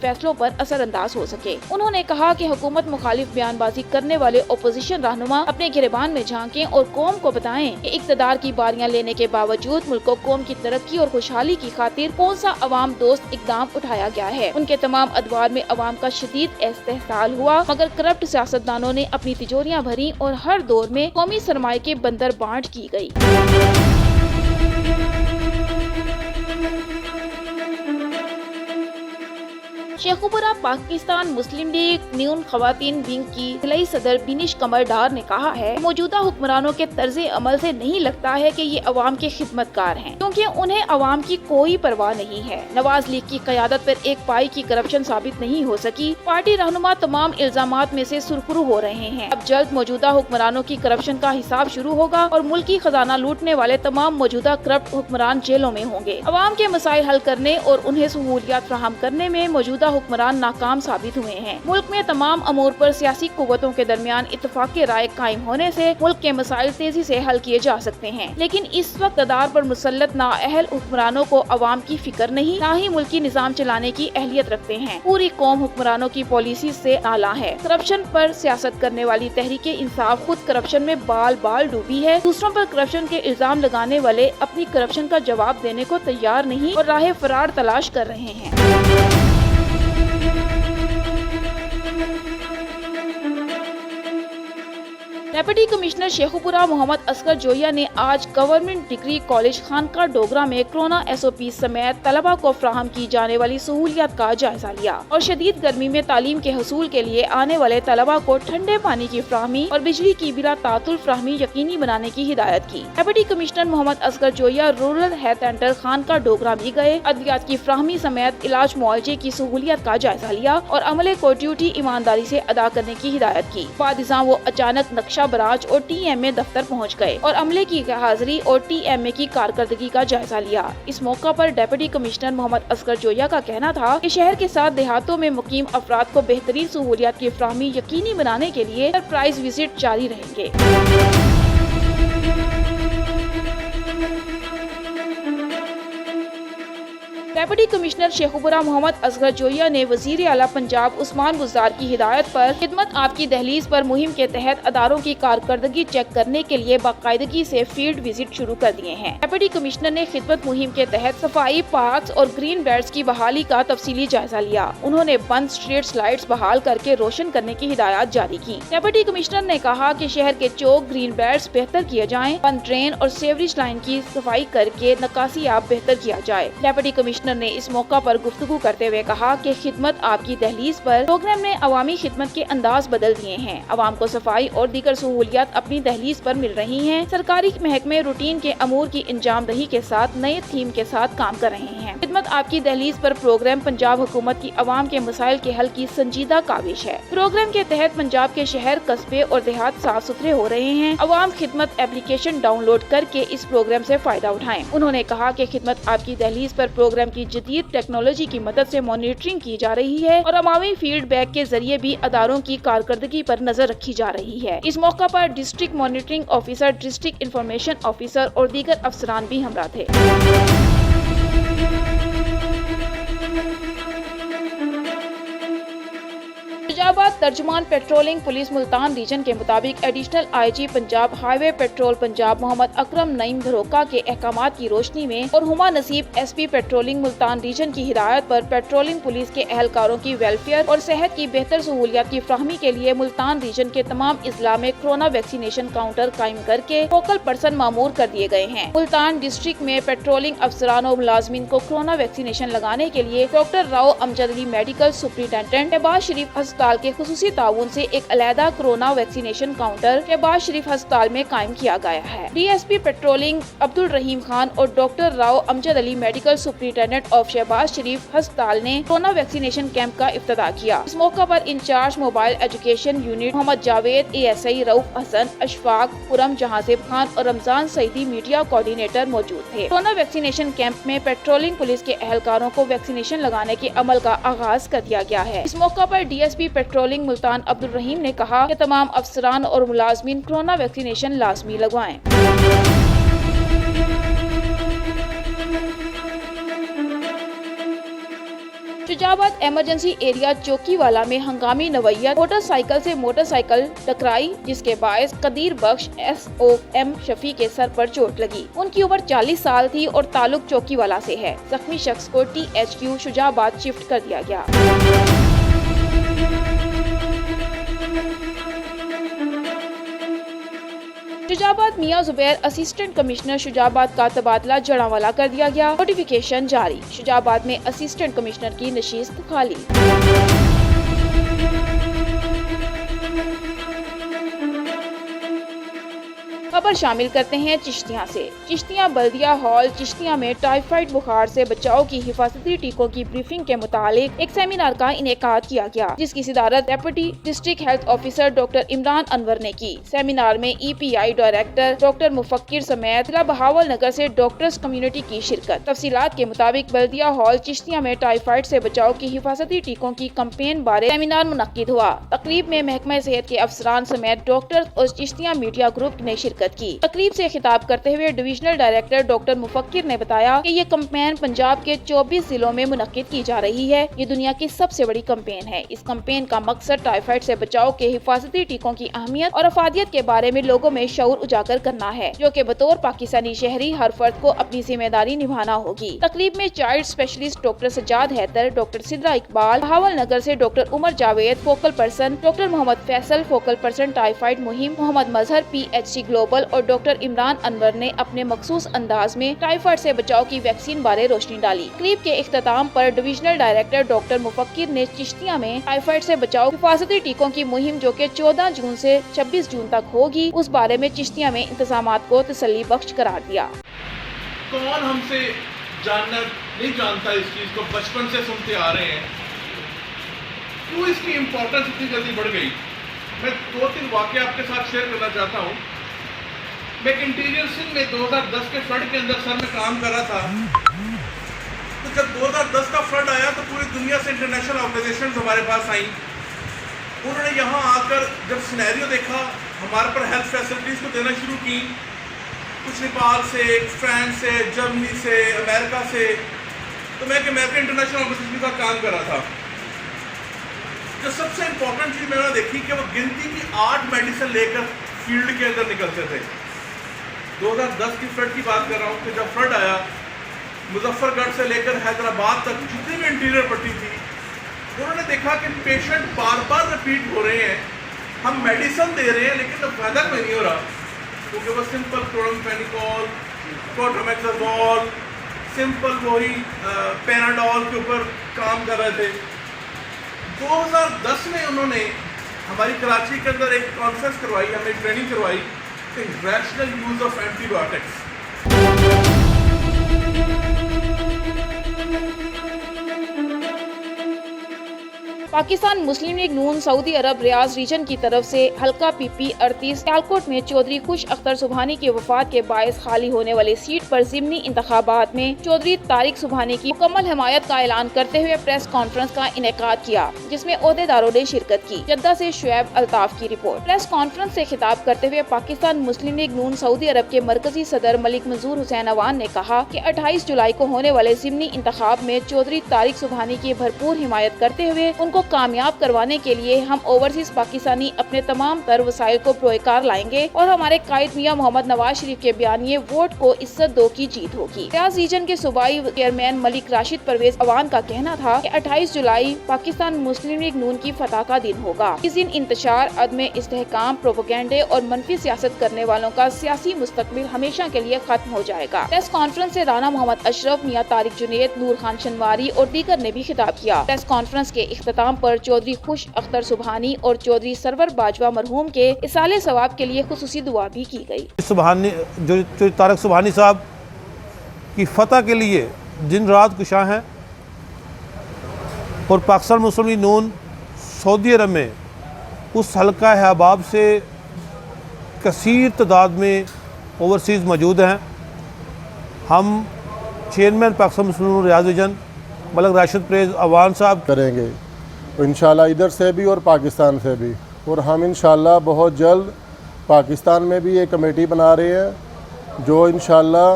فیصلوں پر اثر انداز ہو سکے۔ انہوں نے کہا کہ حکومت مخالف بیان بازی کرنے والے اپوزیشن رہنما اپنے گریبان میں جھانکیں اور قوم کو بتائیں کہ اقتدار کی باریاں لینے کے باوجود ملک کو قوم کی ترقی اور خوشحالی کی خاطر کون سا عوام دوست اقدام اٹھایا گیا ہے۔ ان کے تمام ادوار میں عوام کا شدید استحصال ہوا، مگر کرپٹ سیاستدانوں نے اپنی تجوریاں بھری اور ہر دور میں قومی سرمایہ کے بندر بانٹ کی گئی۔ شیخوپورہ پاکستان مسلم لیگ نیون خواتین ونگ کی ضلعی صدر بینش قمر ڈار نے کہا ہے کہ موجودہ حکمرانوں کے طرز عمل سے نہیں لگتا ہے کہ یہ عوام کے خدمتگار ہیں، کیونکہ انہیں عوام کی کوئی پرواہ نہیں ہے۔ نواز لیگ کی قیادت پر ایک پائی کی کرپشن ثابت نہیں ہو سکی۔ پارٹی رہنما تمام الزامات میں سے سرخرو ہو رہے ہیں۔ اب جلد موجودہ حکمرانوں کی کرپشن کا حساب شروع ہوگا اور ملکی خزانہ لوٹنے والے تمام موجودہ کرپٹ حکمران جیلوں میں ہوں گے۔ عوام کے مسائل حل کرنے اور انہیں سہولیات فراہم کرنے میں موجودہ حکمران ناکام ثابت ہوئے ہیں۔ ملک میں تمام امور پر سیاسی قوتوں کے درمیان اتفاق رائے قائم ہونے سے ملک کے مسائل تیزی سے حل کیے جا سکتے ہیں، لیکن اس وقت اقتدار پر مسلط نااہل حکمرانوں کو عوام کی فکر نہیں، نہ ہی ملکی نظام چلانے کی اہلیت رکھتے ہیں۔ پوری قوم حکمرانوں کی پالیسی سے نالاں ہے۔ کرپشن پر سیاست کرنے والی تحریک انصاف خود کرپشن میں بال بال ڈوبی ہے۔ دوسروں پر کرپشن کے الزام لگانے والے اپنی کرپشن کا جواب دینے کو تیار نہیں اور راہ فرار تلاش کر رہے ہیں۔ ڈپٹی کمشنر شیخوپورہ محمد اصغر جویا نے آج گورنمنٹ ڈگری کالج خانقاہ ڈوگرہ میں کورونا SOP سمیت طلبہ کو فراہم کی جانے والی سہولیات کا جائزہ لیا اور شدید گرمی میں تعلیم کے حصول کے لیے آنے والے طلبہ کو ٹھنڈے پانی کی فراہمی اور بجلی کی بلا تعطل فراہمی یقینی بنانے کی ہدایت کی۔ ڈپٹی کمشنر محمد اصغر جویا رورل ہیلتھ سینٹر خانقاہ ڈوگرہ بھی گئے، ادویات کی فراہمی سمیت علاج معالجے کی سہولیات کا جائزہ لیا اور عملے کو ڈیوٹی ایمانداری سے ادا کرنے کی ہدایت کی۔ بعد ازاں وہ اچانک نقشہ براج اور TMA دفتر پہنچ گئے اور عملے کی حاضری اور TMA کی کارکردگی کا جائزہ لیا۔ اس موقع پر ڈپٹی کمشنر محمد اصغر جویا کا کہنا تھا کہ شہر کے ساتھ دیہاتوں میں مقیم افراد کو بہترین سہولیات کی فراہمی یقینی بنانے کے لیے سرپرائز وزٹ جاری رہیں گے۔ ڈپٹی کمشنر شیخوپورہ محمد اصغر جویا نے وزیر اعلیٰ پنجاب عثمان بزدار کی ہدایت پر خدمت آپ کی دہلیز پر مہم کے تحت اداروں کی کارکردگی چیک کرنے کے لیے باقاعدگی سے فیلڈ وزٹ شروع کر دیے ہیں۔ ڈپٹی کمشنر نے خدمت مہم کے تحت صفائی، پارکس اور گرین بیلٹس کی بحالی کا تفصیلی جائزہ لیا۔ انہوں نے بند اسٹریٹ لائٹس بحال کر کے روشن کرنے کی ہدایات جاری کی۔ ڈپٹی کمشنر نے کہا کہ شہر کے چوک گرین بیلٹس بہتر کیے جائیں، بند ڈرین اور سیوریج لائن کی صفائی کر کے نکاسی آب بہتر کیا جائے۔ ڈپٹی کمشنر نے اس موقع پر گفتگو کرتے ہوئے کہا کہ خدمت آپ کی دہلیز پر پروگرام نے عوامی خدمت کے انداز بدل دیے ہیں۔ عوام کو صفائی اور دیگر سہولیات اپنی دہلیز پر مل رہی ہیں۔ سرکاری محکمے روٹین کے امور کی انجام دہی کے ساتھ نئے تھیم کے ساتھ کام کر رہے ہیں۔ خدمت آپ کی دہلیز پر پروگرام پنجاب حکومت کی عوام کے مسائل کے حل کی سنجیدہ کاوش ہے۔ پروگرام کے تحت پنجاب کے شہر، قصبے اور دیہات صاف ستھرے ہو رہے ہیں۔ عوام خدمت ایپلیکیشن ڈاؤن لوڈ کر کے اس پروگرام سے فائدہ اٹھائیں۔ انہوں نے کہا کہ خدمت آپ کی دہلیز پر پروگرام کی جدید ٹیکنالوجی کی مدد سے مانیٹرنگ کی جا رہی ہے اور عوامی فیڈ بیک کے ذریعے بھی اداروں کی کارکردگی پر نظر رکھی جا رہی ہے۔ اس موقع پر district monitoring officer, district information officer اور دیگر افسران بھی ہمراہ تھے۔ فیضآباد ترجمان پیٹرولنگ پولیس ملتان ریجن کے مطابق ایڈیشنل IG پنجاب ہائی وے پیٹرول پنجاب محمد اکرم نعیم دھروکا کے احکامات کی روشنی میں اور ہما نصیب SP پیٹرولنگ ملتان ریجن کی ہدایت پر پیٹرولنگ پولیس کے اہلکاروں کی ویلفیئر اور صحت کی بہتر سہولیات کی فراہمی کے لیے ملتان ریجن کے تمام اضلاع میں کورونا ویکسینیشن کاؤنٹر قائم کر کے فوکل پرسن مامور کر دیے گئے ہیں۔ ملتان ڈسٹرکٹ میں پیٹرولنگ افسران اور ملازمین کو کورونا ویکسینیشن لگانے کے لیے doctor Rao Amjad Ali medical superintendent Shahbaz Sharif ہسپتال کے خصوصی تعاون سے ایک علیحدہ corona vaccination counter Shahbaz Sharif ہسپتال میں قائم کیا گیا ہے۔ DSP پیٹرولنگ عبد الرحیم خان اور doctor Rao Amjad Ali medical superintendent of Shahbaz Sharif ہسپتال نے کورونا ویکسینیشن کیمپ کا افتتاح کیا۔ اس موقع پر انچارج موبائل ایجوکیشن یونٹ محمد جاوید ASI رؤف حسن، اشفاق پورم جہانزیب خان اور رمضان سعیدی میڈیا کوآرڈینیٹر موجود تھے۔ کورونا ویکسینیشن کیمپ میں پیٹرولنگ پولیس کے اہلکاروں کو ویکسینیشن لگانے کے عمل کا آغاز کر دیا گیا ہے۔ اس موقع پر DSP patrolling controlling Multan Abdul Rahim نے کہا کہ تمام افسران اور ملازمین کورونا ویکسینیشن لازمی لگوائیں۔ شجاع آباد ایمرجنسی ایریا چوکی والا میں ہنگامی نوعیت موٹر سائیکل سے موٹر سائیکل ٹکرائی، جس کے باعث قدیر بخش SOM شفیع کے سر پر چوٹ لگی۔ ان کی عمر 40 سال تھی اور تعلق چوکی والا سے ہے۔ زخمی شخص کو THQ شجاع آباد شفٹ کر دیا گیا۔ شجاع آباد میاں زبیر اسسٹنٹ کمشنر شجاع آباد کا تبادلہ جڑاوالا کر دیا گیا۔ نوٹیفیکیشن جاری۔ شجاع آباد میں اسسٹنٹ کمشنر کی نشست خالی۔ خبر شامل کرتے ہیں چشتیاں سے۔ چشتیاں بلدیہ ہال چشتیاں میں ٹائیفائڈ بخار سے بچاؤ کی حفاظتی ٹیکوں کی بریفنگ کے متعلق ایک سیمینار کا انعقاد کیا گیا، جس کی صدارت deputy district health officer doctor Imran Anwar نے کی۔ سیمینار میں EPI ڈائریکٹر ڈاکٹر مفکر سمیت ضلع بہاول نگر سے ڈاکٹرز کمیونٹی کی شرکت۔ تفصیلات کے مطابق بلدیہ ہال چشتیاں میں ٹائیفائڈ سے بچاؤ کی حفاظتی ٹیکوں کی کمپین بارے سیمینار منعقد ہوا۔ تقریب میں محکمہ صحت کے افسران سمیت ڈاکٹرز اور چشتیاں میڈیا گروپ نے شرکت کی۔ تقریب سے خطاب کرتے ہوئے ڈویژنل ڈائریکٹر ڈاکٹر مفکر نے بتایا کہ یہ کمپین پنجاب کے 24 ضلعوں میں منعقد کی جا رہی ہے۔ یہ دنیا کی سب سے بڑی کمپین ہے۔ اس کمپین کا مقصد ٹائیفائڈ سے بچاؤ کے حفاظتی ٹیکوں کی اہمیت اور افادیت کے بارے میں لوگوں میں شعور اجاگر کرنا ہے، جو کہ بطور پاکستانی شہری ہر فرد کو اپنی ذمہ داری نبھانا ہوگی۔ تقریب میں child specialist doctor Sajjad Haider, doctor Sidra Iqbal, Bahawalnagar سے doctor Umar Javed focal person, doctor Muhammad Faisal focal person typhoid مہم، محمد مظہر PHC گلوبل اور ڈاکٹر عمران انور نے اپنے مخصوص انداز میں ٹائیفائڈ سے بچاؤ کی ویکسین بارے روشنی ڈالی۔ تقریب کے اختتام پر ڈویژنل ڈائریکٹر ڈاکٹر مفکر نے چشتیاں میں ٹائیفائڈ سے بچاؤ حفاظتی ٹیکوں کی مہم، جو کہ 14 جون سے 26 جون تک ہوگی، اس بارے میں چشتیاں میں انتظامات کو تسلی بخش قرار دیا۔ کون ہم سے جاننا نہیں جانتا اس چیز کو، بچپن سے سنتے آ رہے ہیں، کیوں اس کی امپورٹنس اتنی جلدی بڑھ گئی؟ میں 2-3 واقعہ آپ کے ساتھ شیئر کرنا چاہتا ہوں۔ میں ایک انٹیریئر سندھ میں 2010 کے فلڈ کے اندر سر میں کام کر رہا تھا، تو جب 2010 کا فلڈ آیا تو پوری دنیا سے انٹرنیشنل آرگنائزیشنز ہمارے پاس آئیں۔ انہوں نے یہاں آ کر جب سینیریو دیکھا، ہمارے پر ہیلتھ فیسلٹیز کو دینا شروع کی، کچھ نیپال سے، فرانس سے، جرمنی سے، امریکہ سے، تو میں کہ امریکہ انٹرنیشنل آرگنائزیشن کا کام کر رہا تھا۔ جو سب سے امپورٹنٹ چیز میں نے دیکھی کہ وہ گنتی کی 8 میڈیسن لے کر فیلڈ کے اندر نکلتے تھے۔ 2010 کی فلڈ کی بات کر رہا ہوں کہ جب فلڈ آیا، مظفر گڑھ سے لے کر حیدرآباد تک جتنی بھی انٹیریئر پٹی تھی، انہوں نے دیکھا کہ پیشنٹ بار بار ریپیٹ ہو رہے ہیں، ہم میڈیسن دے رہے ہیں لیکن اب فائدہ کوئی نہیں ہو رہا، کیونکہ وہ سمپل کلورامفینیکول، کوٹرمیکسازول، سمپل وہی پیناڈول کے اوپر کام کر رہے تھے۔ 2010 میں انہوں نے ہماری کراچی کے اندر ایک کانفرنس کروائی، ہمیں ٹریننگ کروائی، rational use of antibiotics. Pakistan Muslim League Noon Saudi Arab Riyadh region کی طرف سے حلقہ PP 38 سیالکوٹ میں چودھری خوش اختر سبحانی کی وفات کے باعث خالی ہونے والی سیٹ پر ضمنی انتخابات میں چودھری طارق سبحانی کی مکمل حمایت کا اعلان کرتے ہوئے پریس کانفرنس کا انعقاد کیا، جس میں عہدیداروں نے شرکت کی۔ جدہ سے شعیب الطاف کی رپورٹ۔ پریس کانفرنس سے خطاب کرتے ہوئے پاکستان مسلم لیگ نون سعودی عرب کے مرکزی صدر ملک منظور حسین عوان نے کہا کہ 28 جولائی کو ہونے والے ضمنی انتخاب میں چودھری طارق سبحانی کی بھرپور حمایت کرتے ہوئے ان کو کامیاب کروانے کے لیے ہم اوورسیز پاکستانی اپنے تمام تر وسائل کو پروکار لائیں گے اور ہمارے قائد میاں محمد نواز شریف کے بیانیے ووٹ کو عزت دو کی جیت ہوگی۔ ریاض ریجن کے صوبائی چیئرمین ملک راشد پرویز عوان کا کہنا تھا کہ 28 جولائی پاکستان مسلم لیگ نون کی فتح کا دن ہوگا۔ اس دن انتشار، عدم استحکام، پروپیگنڈے اور منفی سیاست کرنے والوں کا سیاسی مستقبل ہمیشہ کے لیے ختم ہو جائے گا۔ پریس کانفرنس سے رانا محمد اشرف، میاں طارق جنید، نور خان شنواری اور دیگر نے بھی خطاب کیا۔ پریس کانفرنس کے اختتام پر چودھری خوش اختر سبحانی اور چودھری سرور باجوہ مرحوم کے اصالِ ثواب کے لیے خصوصی دعا بھی کی گئی۔ جو طارق سبحانی صاحب کی فتح کے لیے دن رات کوشاں ہیں اور پاکستان مسلم لیگ نون سعودی عرب میں اس حلقہ احباب سے کثیر تعداد میں اوورسیز موجود ہیں۔ ہم چیئرمین پاکستان مسلم لیگ نون ریاض ریجن ملک راشد پرویز عوان صاحب کریں گے انشاءاللہ ادھر سے بھی اور پاکستان سے بھی. اور ہم انشاءاللہ بہت جلد پاکستان میں بھی ایک کمیٹی بنا رہے ہیں جو انشاءاللہ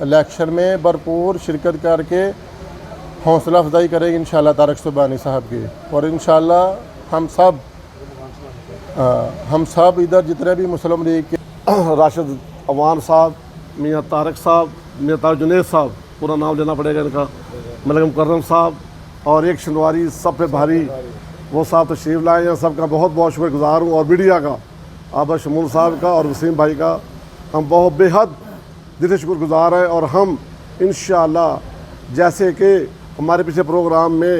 الیکشن میں بھرپور شرکت کر کے حوصلہ افزائی کرے گی انشاءاللہ طارق سبحانی صاحب کی. اور انشاءاللہ ہم سب ادھر جتنے بھی مسلم لیگ کے راشد عوان صاحب, میاں طارق صاحب, میاں طارق جنید صاحب, پورا نام لینا پڑے گا ان کا, ملک مکرم صاحب, اور ایک شنواری سب پہ بھاری وہ صاحب تشریف لائے ہیں. سب کا بہت بہت شکر گزار ہوں, اور میڈیا کا, آبا شمول صاحب کا اور وسیم بھائی کا ہم بہت بے حد دل سے شکر گزار ہیں. اور ہم انشاءاللہ جیسے کہ ہمارے پچھلے پروگرام میں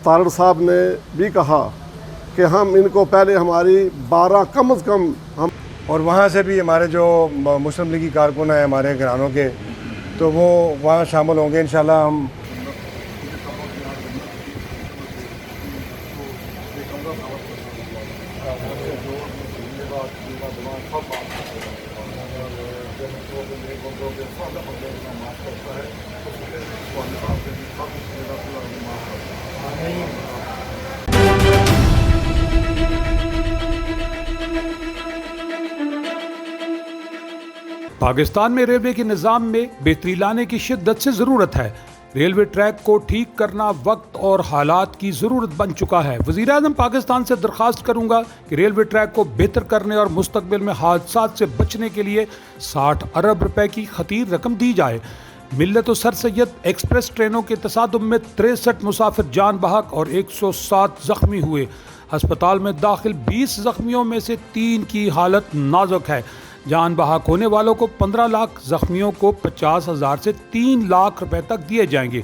طارق صاحب نے بھی کہا کہ ہم ان کو پہلے ہماری 12 کم از کم ہم, اور وہاں سے بھی ہمارے جو مسلم لیگی کارکن ہیں ہمارے گھرانوں کے, تو وہ وہاں شامل ہوں گے انشاءاللہ. ہم پاکستان میں ریلوے کے نظام میں بہتری لانے کی شدت سے ضرورت ہے. ریلوے ٹریک کو ٹھیک کرنا وقت اور حالات کی ضرورت بن چکا ہے. وزیر اعظم پاکستان سے درخواست کروں گا کہ ریلوے ٹریک کو بہتر کرنے اور مستقبل میں حادثات سے بچنے کے لیے 60 ارب روپے کی خطیر رقم دی جائے. ملت و سر سید ایکسپریس ٹرینوں کے تصادم میں 63 مسافر جان بحق اور 107 زخمی ہوئے. ہسپتال میں داخل 20 زخمیوں میں سے 3 کی حالت نازک ہے. جان بحق ہونے والوں کو 15 لاکھ, زخمیوں کو 50,000 سے 3 لاکھ روپے تک دیے جائیں گے.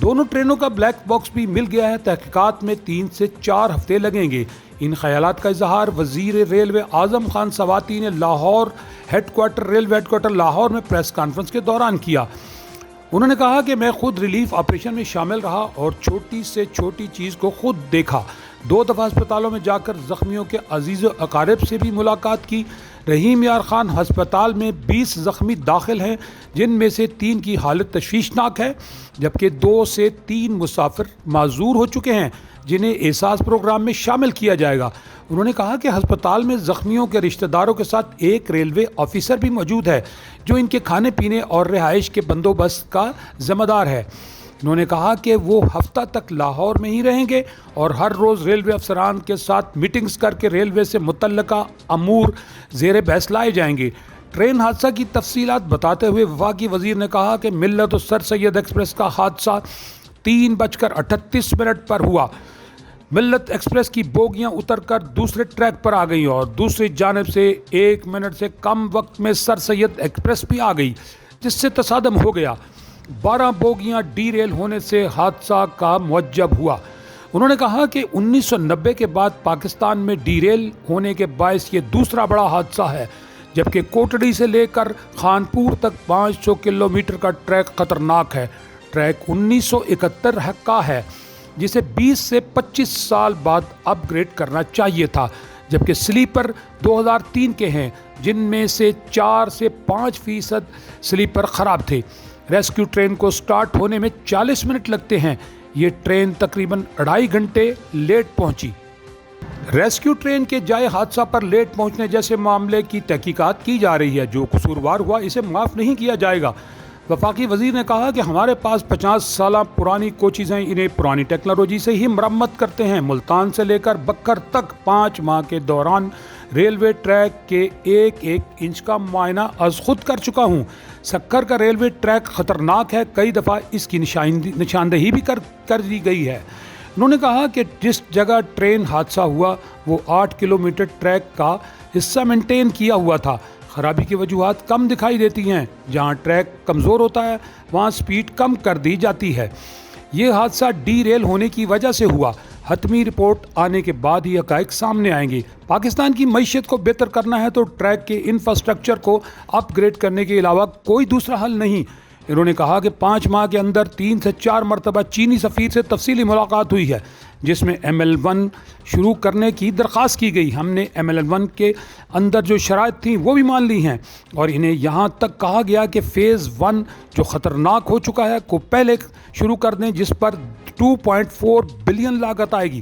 دونوں ٹرینوں کا بلیک باکس بھی مل گیا ہے. تحقیقات میں 3 سے 4 ہفتے لگیں گے. ان خیالات کا اظہار وزیر ریلوے اعظم خان سواتی نے Lahore railway head quarter Lahore میں پریس کانفرنس کے دوران کیا. انہوں نے کہا کہ میں خود ریلیف آپریشن میں شامل رہا اور چھوٹی سے چھوٹی چیز کو خود دیکھا. 2 دفعہ ہسپتالوں میں جا کر زخمیوں کے عزیز و اقارب سے بھی ملاقات کی. رحیم یار خان ہسپتال میں 20 زخمی داخل ہیں, جن میں سے 3 کی حالت تشویشناک ہے, جبکہ 2 سے 3 مسافر معذور ہو چکے ہیں جنہیں احساس پروگرام میں شامل کیا جائے گا. انہوں نے کہا کہ ہسپتال میں زخمیوں کے رشتہ داروں کے ساتھ ایک ریلوے آفیسر بھی موجود ہے جو ان کے کھانے پینے اور رہائش کے بندوبست کا ذمہ دار ہے. انہوں نے کہا کہ وہ ہفتہ تک لاہور میں ہی رہیں گے اور ہر روز ریلوے افسران کے ساتھ میٹنگز کر کے ریلوے سے متعلقہ امور زیر بحث لائے جائیں گے. ٹرین حادثہ کی تفصیلات بتاتے ہوئے وفاقی وزیر نے کہا کہ ملت و سر سید ایکسپریس کا حادثہ 3:38 پر ہوا. ملت ایکسپریس کی بوگیاں اتر کر دوسرے ٹریک پر آ گئیں اور دوسری جانب سے 1 منٹ سے کم وقت میں سر سید ایکسپریس بھی آ گئی, جس سے تصادم ہو گیا. 12 بوگیاں ڈی ریل ہونے سے حادثہ کا موجب ہوا. انہوں نے کہا کہ 1990 کے بعد پاکستان میں ڈی ریل ہونے کے باعث یہ دوسرا بڑا حادثہ ہے, جبکہ کوٹڑی سے لے کر خانپور تک 500 کلومیٹر کا ٹریک خطرناک ہے. ٹریک 1971 کا ہے جسے 20 سے 25 سال بعد اپ گریڈ کرنا چاہیے تھا, جبکہ سلیپر 2003 کے ہیں جن میں سے 4 سے 5% سلیپر خراب تھے. ریسکیو ٹرین کو سٹارٹ ہونے میں 40 منٹ لگتے ہیں. یہ ٹرین تقریباً 2.5 گھنٹے لیٹ پہنچی. ریسکیو ٹرین کے جائے حادثہ پر لیٹ پہنچنے جیسے معاملے کی تحقیقات کی جا رہی ہے. جو قصوروار ہوا اسے معاف نہیں کیا جائے گا. وفاقی وزیر نے کہا کہ ہمارے پاس 50 سالہ پرانی کوچز ہیں, انہیں پرانی ٹیکنالوجی سے ہی مرمت کرتے ہیں. ملتان سے لے کر بکر تک 5 ماہ کے دوران ریلوے ٹریک کے 1 انچ کا معائنہ از خود کر چکا ہوں. سکر کا ریلوے ٹریک خطرناک ہے, کئی دفعہ اس کی نشاندہی بھی کر دی گئی ہے. انہوں نے کہا کہ جس جگہ ٹرین حادثہ ہوا وہ 8 کلومیٹر ٹریک کا حصہ مینٹین کیا ہوا تھا. خرابی کی وجوہات کم دکھائی دیتی ہیں. جہاں ٹریک کمزور ہوتا ہے وہاں سپیڈ کم کر دی جاتی ہے. یہ حادثہ ڈی ریل ہونے کی وجہ سے ہوا. حتمی رپورٹ آنے کے بعد ہی حقائق سامنے آئیں گے. پاکستان کی معیشت کو بہتر کرنا ہے تو ٹریک کے انفراسٹرکچر کو اپ گریڈ کرنے کے علاوہ کوئی دوسرا حل نہیں. انہوں نے کہا کہ 5 ماہ کے اندر 3 سے 4 مرتبہ چینی سفیر سے تفصیلی ملاقات ہوئی ہے جس میں ML1 شروع کرنے کی درخواست کی گئی. ہم نے ML1 کے اندر جو شرائط تھیں وہ بھی مان لی ہیں اور انہیں یہاں تک کہا گیا کہ فیز 1 جو خطرناک ہو چکا ہے کو پہلے شروع کر دیں, جس پر 2.4 بلین لاگت آئے گی.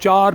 $4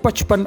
55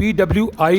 PWI,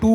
2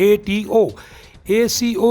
ATO ACO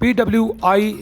PWI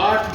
8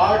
8